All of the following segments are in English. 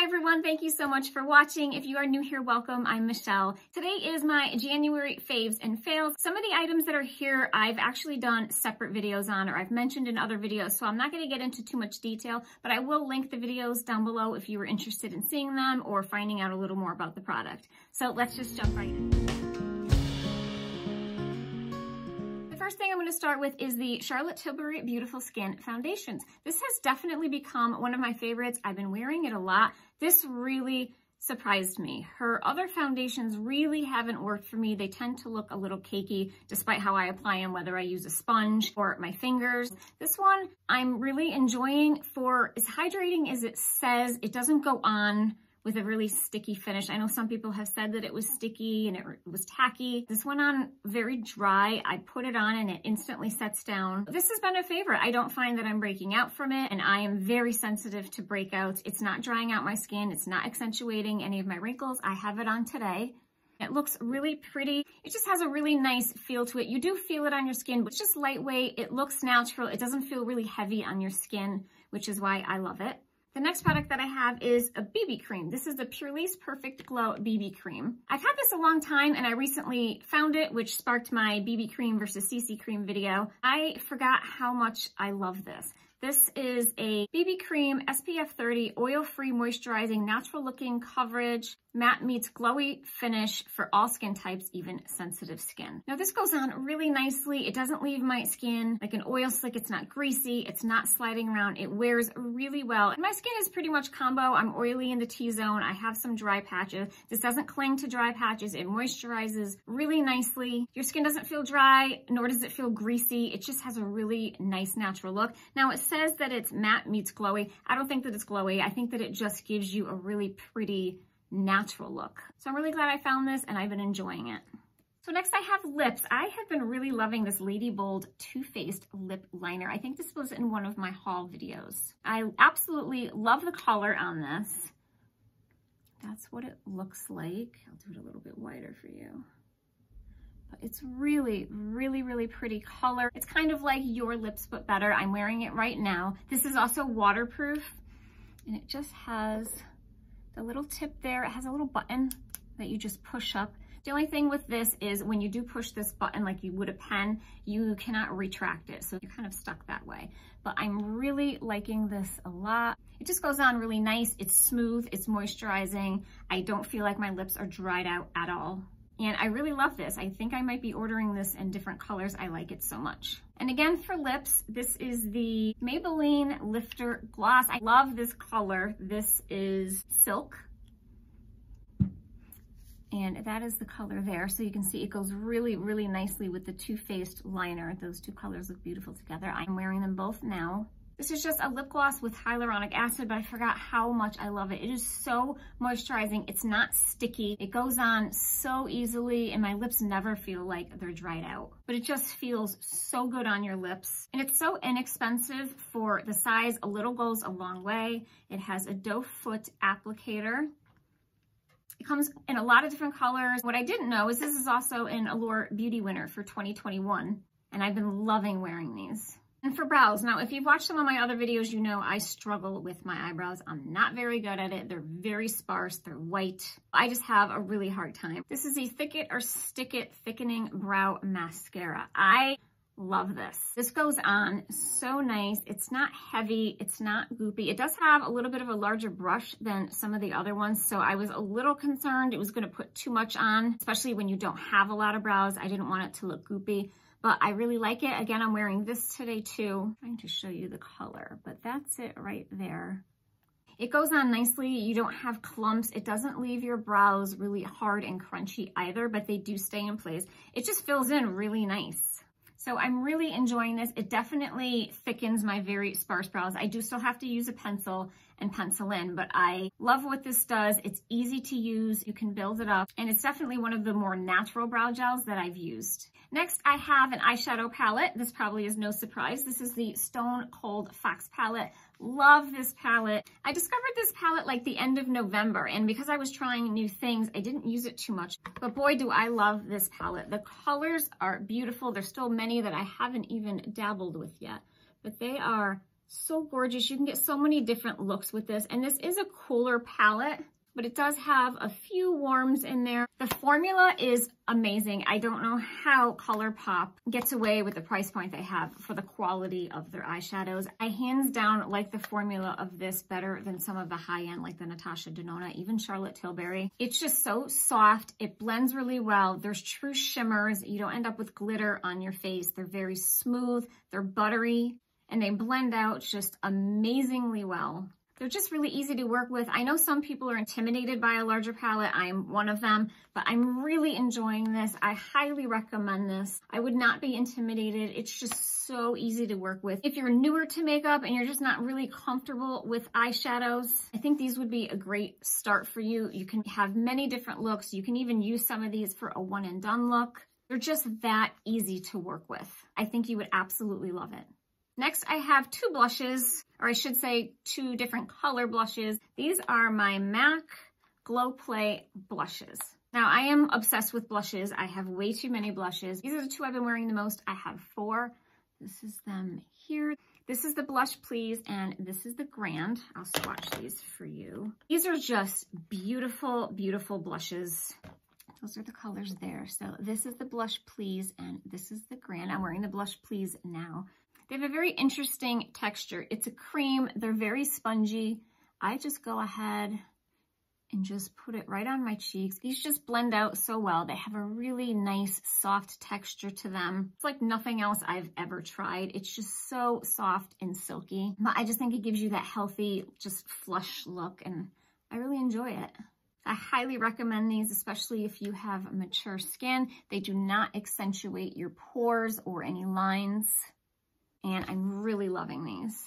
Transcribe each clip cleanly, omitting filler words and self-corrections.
everyone, thank you so much for watching. If you are new here, welcome. I'm Michelle. Today is my January faves and fails. Some of the items that are here I've actually done separate videos on, or I've mentioned in other videos, so I'm not going to get into too much detail, but I will link the videos down below if you were interested in seeing them or finding out a little more about the product. So let's just jump right in. First thing I'm going to start with is the Charlotte Tilbury Beautiful Skin Foundations. This has definitely become one of my favorites. I've been wearing it a lot. This really surprised me. Her other foundations really haven't worked for me. They tend to look a little cakey despite how I apply them, whether I use a sponge or my fingers. This one I'm really enjoying for as hydrating as it says. It doesn't go on with a really sticky finish. I know some people have said that it was sticky and it was tacky. This went on very dry. I put it on and it instantly sets down. This has been a favorite. I don't find that I'm breaking out from it, and I am very sensitive to breakouts. It's not drying out my skin. It's not accentuating any of my wrinkles. I have it on today. It looks really pretty. It just has a really nice feel to it. You do feel it on your skin, but it's just lightweight. It looks natural. It doesn't feel really heavy on your skin, which is why I love it. The next product that I have is a BB cream. This is the PURLISSE Perfect Glow BB cream. I've had this a long time and I recently found it, which sparked my BB cream versus CC cream video. I forgot how much I love this. This is a BB cream, SPF 30, oil-free, moisturizing, natural-looking coverage, matte meets glowy finish for all skin types, even sensitive skin. Now this goes on really nicely. It doesn't leave my skin like an oil slick. It's not greasy. It's not sliding around. It wears really well. And my skin is pretty much combo. I'm oily in the T-zone. I have some dry patches. This doesn't cling to dry patches. It moisturizes really nicely. Your skin doesn't feel dry, nor does it feel greasy. It just has a really nice natural look. Now it says that it's matte meets glowy. I don't think that it's glowy. I think that it just gives you a really pretty natural look. So I'm really glad I found this and I've been enjoying it. So next I have lips. I have been really loving this Lady Bold Too Faced lip liner. I think this was in one of my haul videos. I absolutely love the color on this. That's what it looks like. I'll do it a little bit wider for you. But it's really, really, really pretty color. It's kind of like Your Lips But Better. I'm wearing it right now. This is also waterproof, and it just has the little tip there. It has a little button that you just push up. The only thing with this is when you do push this button like you would a pen, you cannot retract it. So you're kind of stuck that way. But I'm really liking this a lot. It just goes on really nice. It's smooth, it's moisturizing. I don't feel like my lips are dried out at all. And I really love this. I think I might be ordering this in different colors. I like it so much. And again, for lips, this is the Maybelline Lifter Gloss. I love this color. This is Silk. And that is the color there. So you can see it goes really, really nicely with the Too Faced liner. Those two colors look beautiful together. I'm wearing them both now. This is just a lip gloss with hyaluronic acid, but I forgot how much I love it. It is so moisturizing. It's not sticky. It goes on so easily, and my lips never feel like they're dried out. But it just feels so good on your lips. And it's so inexpensive for the size. A little goes a long way. It has a doe foot applicator. It comes in a lot of different colors. What I didn't know is this is also an Allure Beauty winner for 2021, and I've been loving wearing these. And for brows, now if you've watched some of my other videos, you know I struggle with my eyebrows. I'm not very good at it. They're very sparse, they're white. I just have a really hard time. This is the Thick It or Stick It Thickening Brow Mascara. I love this. This goes on so nice. It's not heavy, it's not goopy. It does have a little bit of a larger brush than some of the other ones, so I was a little concerned it was gonna put too much on, especially when you don't have a lot of brows. I didn't want it to look goopy. But I really like it. Again, I'm wearing this today too. I'm trying to show you the color, but that's it right there. It goes on nicely. You don't have clumps. It doesn't leave your brows really hard and crunchy either, but they do stay in place. It just fills in really nice. So I'm really enjoying this. It definitely thickens my very sparse brows. I do still have to use a pencil and pencil in, but I love what this does. It's easy to use. You can build it up, and it's definitely one of the more natural brow gels that I've used. Next, I have an eyeshadow palette. This probably is no surprise. This is the Stone Cold Fox palette. Love this palette. I discovered this palette like the end of November, and because I was trying new things, I didn't use it too much, but boy, do I love this palette. The colors are beautiful. There's still many that I haven't even dabbled with yet, but they are So gorgeous. You can get so many different looks with this. And this is a cooler palette, but it does have a few warms in there. The formula is amazing. I don't know how ColourPop gets away with the price point they have for the quality of their eyeshadows. I hands down like the formula of this better than some of the high-end, like the Natasha Denona, even Charlotte Tilbury. It's just so soft. It blends really well. There's true shimmers. You don't end up with glitter on your face. They're very smooth. They're buttery, and they blend out just amazingly well. They're just really easy to work with. I know some people are intimidated by a larger palette. I'm one of them, but I'm really enjoying this. I highly recommend this. I would not be intimidated. It's just so easy to work with. If you're newer to makeup and you're just not really comfortable with eyeshadows, I think these would be a great start for you. You can have many different looks. You can even use some of these for a one and done look. They're just that easy to work with. I think you would absolutely love it. Next, I have two blushes, or I should say two different color blushes. These are my MAC Glow Play blushes. Now, I am obsessed with blushes. I have way too many blushes. These are the two I've been wearing the most. I have 4. This is them here. This is the Blush Please, and this is the Grand. I'll swatch these for you. These are just beautiful, beautiful blushes. Those are the colors there. So this is the Blush Please, and this is the Grand. I'm wearing the Blush Please now. They have a very interesting texture. It's a cream. They're very spongy. I just go ahead and just put it right on my cheeks. These just blend out so well. They have a really nice soft texture to them. It's like nothing else I've ever tried. It's just so soft and silky. But I just think it gives you that healthy, just flush look, and I really enjoy it. I highly recommend these, especially if you have mature skin. They do not accentuate your pores or any lines. And I'm really loving these.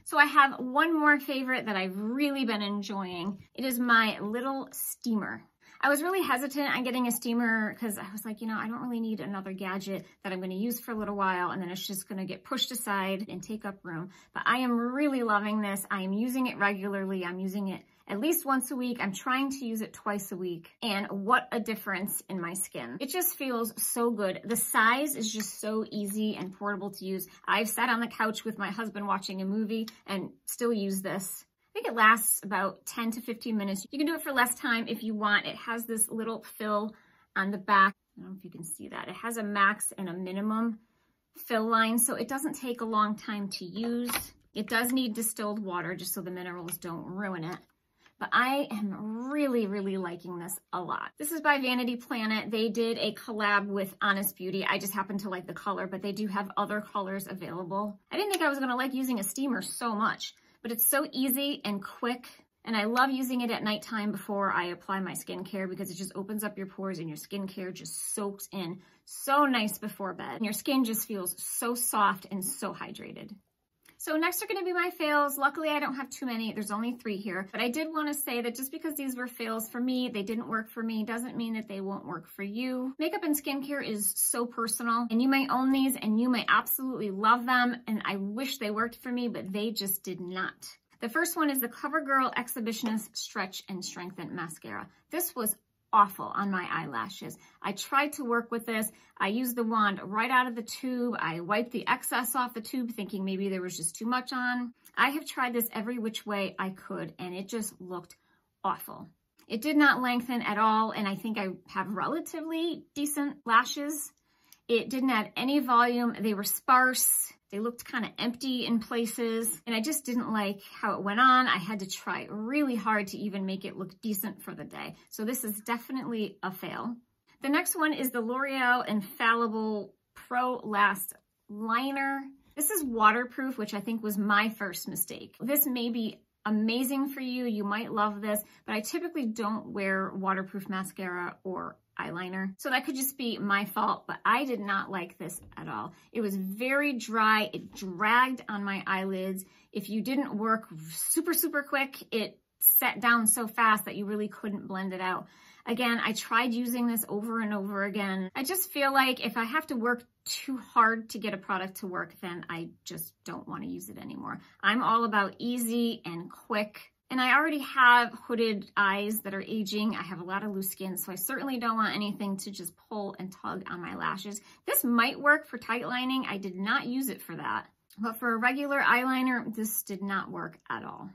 So I have one more favorite that I've really been enjoying. It is my little steamer. I was really hesitant on getting a steamer because I was like, you know, I don't really need another gadget that I'm going to use for a little while and then it's just going to get pushed aside and take up room. But I am really loving this. I am using it regularly. I'm using it at least once a week. I'm trying to use it twice a week. And what a difference in my skin. It just feels so good. The size is just so easy and portable to use. I've sat on the couch with my husband watching a movie and still use this. I think it lasts about 10 to 15 minutes. You can do it for less time if you want. It has this little fill on the back. I don't know if you can see that. It has a max and a minimum fill line, so it doesn't take a long time to use. It does need distilled water just so the minerals don't ruin it. But I am really, really liking this a lot. This is by Vanity Planet. They did a collab with Honest Beauty. I just happen to like the color, but they do have other colors available. I didn't think I was gonna like using a steamer so much, but it's so easy and quick. And I love using it at nighttime before I apply my skincare because it just opens up your pores and your skincare just soaks in so nice before bed. And your skin just feels so soft and so hydrated. So next are going to be my fails. Luckily, I don't have too many. There's only 3 here. But I did want to say that just because these were fails for me, they didn't work for me, doesn't mean that they won't work for you. Makeup and skincare is so personal. And you may own these and you may absolutely love them. And I wish they worked for me, but they just did not. The first one is the CoverGirl Exhibitionist Stretch and Strengthen Mascara. This was awful on my eyelashes. I tried to work with this. I used the wand right out of the tube. I wiped the excess off the tube thinking maybe there was just too much on. I have tried this every which way I could and it just looked awful. It did not lengthen at all and I think I have relatively decent lashes. It didn't add any volume. They were sparse. They looked kind of empty in places, and I just didn't like how it went on. I had to try really hard to even make it look decent for the day. So this is definitely a fail. The next one is the L'Oreal Infallible Pro Last Liner. This is waterproof, which I think was my first mistake. This may be amazing for you. You might love this, but I typically don't wear waterproof mascara or eyeliner. So that could just be my fault, but I did not like this at all. It was very dry. It dragged on my eyelids. If you didn't work super, super quick, it set down so fast that you really couldn't blend it out. Again, I tried using this over and over again. I just feel like if I have to work too hard to get a product to work, then I just don't want to use it anymore. I'm all about easy and quick. And I already have hooded eyes that are aging. I have a lot of loose skin, so I certainly don't want anything to just pull and tug on my lashes. This might work for tight lining. I did not use it for that. But for a regular eyeliner, this did not work at all.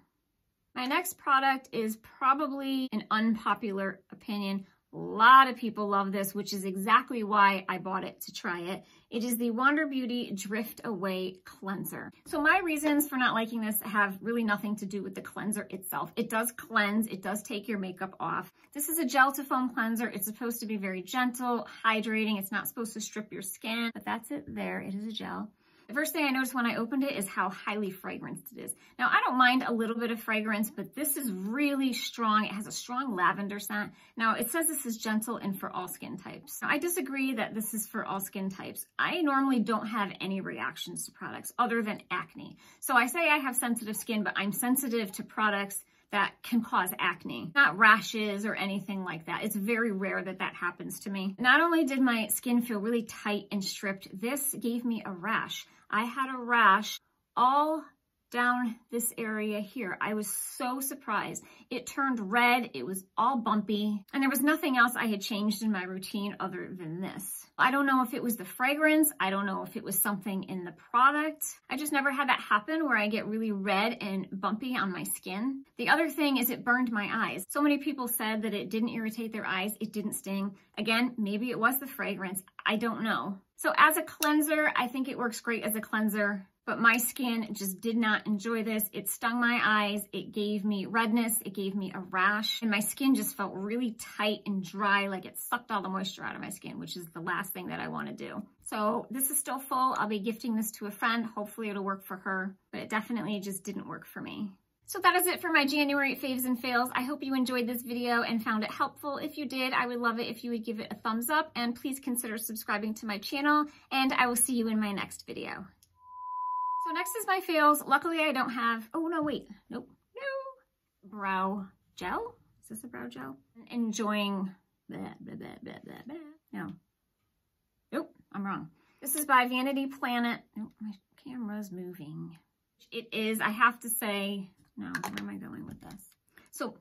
My next product is probably an unpopular opinion. A lot of people love this, which is exactly why I bought it to try it. It is the Wander Beauty Drift Away Cleanser. So my reasons for not liking this have really nothing to do with the cleanser itself. It does cleanse, it does take your makeup off. This is a gel to foam cleanser. It's supposed to be very gentle, hydrating. It's not supposed to strip your skin, but that's it there. It is a gel. The first thing I noticed when I opened it is how highly fragranced it is. Now, I don't mind a little bit of fragrance, but this is really strong. It has a strong lavender scent. Now, it says this is gentle and for all skin types. Now, I disagree that this is for all skin types. I normally don't have any reactions to products other than acne. So I say I have sensitive skin, but I'm sensitive to products that can cause acne, not rashes or anything like that. It's very rare that that happens to me. Not only did my skin feel really tight and stripped, this gave me a rash. I had a rash all down this area here. I was so surprised. It turned red, it was all bumpy, and there was nothing else I had changed in my routine other than this. I don't know if it was the fragrance, I don't know if it was something in the product. I just never had that happen where I get really red and bumpy on my skin. The other thing is it burned my eyes. So many people said that it didn't irritate their eyes, it didn't sting. Again, maybe it was the fragrance, I don't know. So as a cleanser, I think it works great as a cleanser, but my skin just did not enjoy this. It stung my eyes, it gave me redness, it gave me a rash, and my skin just felt really tight and dry, like it sucked all the moisture out of my skin, which is the last thing that I want to do. So this is still full. I'll be gifting this to a friend. Hopefully it'll work for her, but it definitely just didn't work for me. So that is it for my January faves and fails. I hope you enjoyed this video and found it helpful. If you did, I would love it if you would give it a thumbs up, and please consider subscribing to my channel, and I will see you in my next video. So next is my fails. Luckily I don't have, oh no, wait, nope, no, brow gel. Is this a brow gel? Enjoying, blah, blah, blah, blah, blah, blah. No, nope, I'm wrong. This is by Vanity Planet. Nope, my camera's moving. It is, I have to say, no, where am I going with this? So,